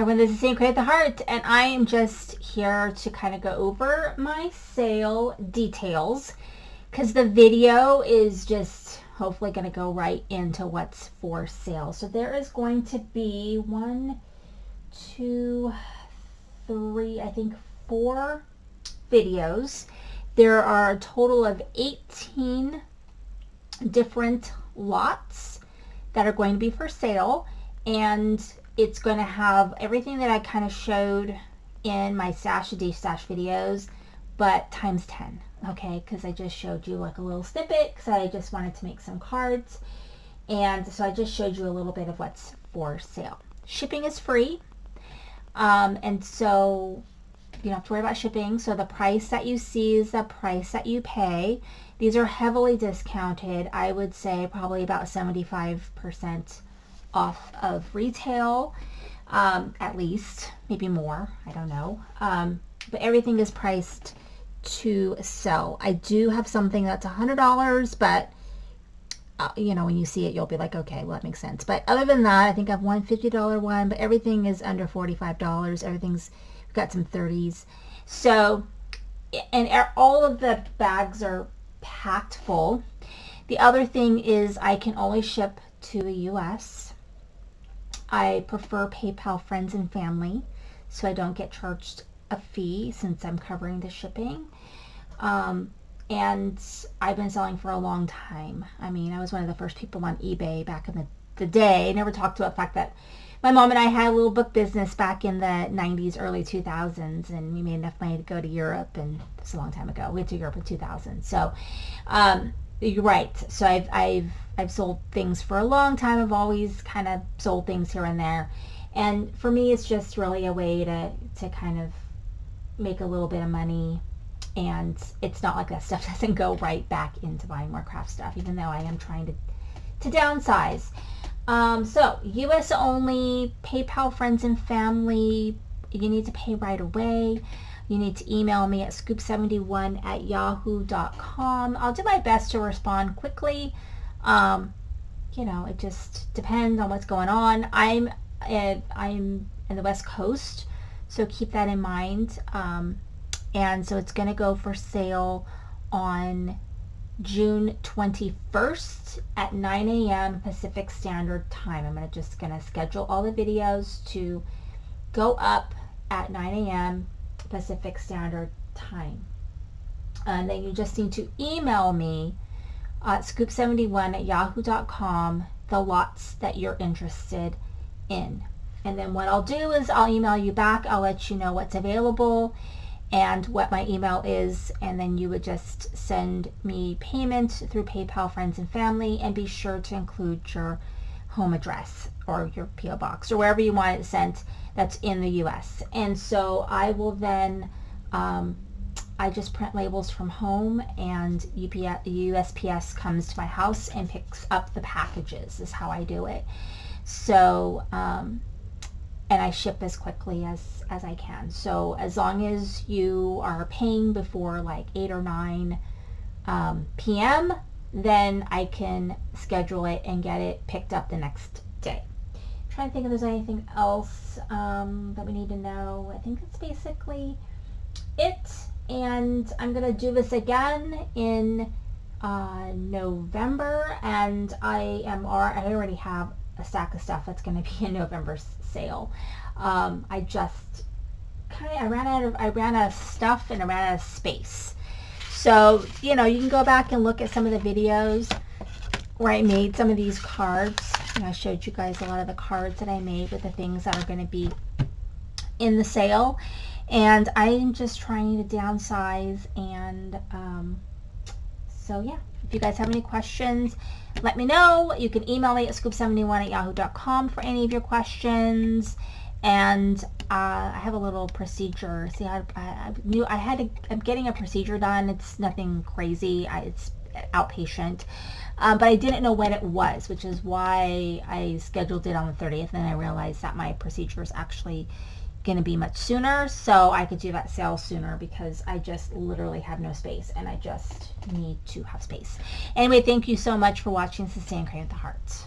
everyone, this is St. Create the Heart, and I am just here to kind of go over my sale details because the video is just hopefully going to go right into what's for sale. So there is going to be 1, 2, 3, I think 4 videos. There are a total of 18 different lots that are going to be for sale, and it's going to have everything that I kind of showed in my Stash a Day Stash videos, but times 10, okay? Because I just showed you like a little snippet because I just wanted to make some cards. And so I just showed you a little bit of what's for sale. Shipping is free. And so you don't have to worry about shipping. So the price that you see is the price that you pay. These are heavily discounted. I would say probably about 75% off of retail, at least, maybe more, I don't know. But everything is priced to sell. I do have something that's $100, but you know, when you see it, you'll be like, okay, well, that makes sense. But other than that, I think I have one $50 one, but everything is under $45. Everything's, we've got some 30s. So, and all of the bags are packed full. The other thing is I can only ship to the US. I prefer PayPal friends and family, so I don't get charged a fee since I'm covering the shipping. And I've been selling for a long time. I mean, I was one of the first people on eBay back in the day. I never talked about the fact that my mom and I had a little book business back in the 90s, early 2000s, and we made enough money to go to Europe, and it's a long time ago. We went to Europe in 2000. So, you're right. So I've sold things for a long time. I've always kind of sold things here and there. And for me, it's just really a way to kind of make a little bit of money. And it's not like that stuff doesn't go right back into buying more craft stuff, even though I am trying to downsize. So US only, PayPal friends and family, you need to pay right away. You need to email me at scoop71@yahoo.com. I'll do my best to respond quickly. You know, it just depends on what's going on. I'm in the West Coast, so keep that in mind. And so it's going to go for sale on June 21st at 9 a.m. Pacific Standard Time. I'm just going to schedule all the videos to go up at 9 a.m. Pacific Standard Time. And then you just need to email me at scoop71@yahoo.com the lots that you're interested in. And then what I'll do is I'll email you back. I'll let you know what's available and what my email is, and then you would just send me payment through PayPal friends and family, and be sure to include your home address or your PO box or wherever you want it sent that's in the US. And so I will then I just print labels from home, and USPS comes to my house and picks up the packages is how I do it. So and I ship as quickly as I can. So as long as you are paying before like 8 or 9 p.m., then I can schedule it and get it picked up the next day. I'm trying to think if there's anything else that we need to know. I think that's basically it. And I'm going to do this again in November, and I already have a stack of stuff that's going to be in November's sale. I ran out of stuff, and I ran out of space. So, you know, you can go back and look at some of the videos where I made some of these cards. And I showed you guys a lot of the cards that I made with the things that are going to be in the sale. And I'm just trying to downsize, and so yeah, if you guys have any questions, let me know. You can email me at scoop71@yahoo.com for any of your questions. And I have a little procedure. See, I'm getting a procedure done. It's nothing crazy. It's outpatient. But I didn't know when it was, which is why I scheduled it on the 30th, and I realized that my procedure is actually going to be much sooner, so I could do that sale sooner because I just literally have no space, and I just need to have space. Anyway, thank you so much for watching. This is St. Create the Heart.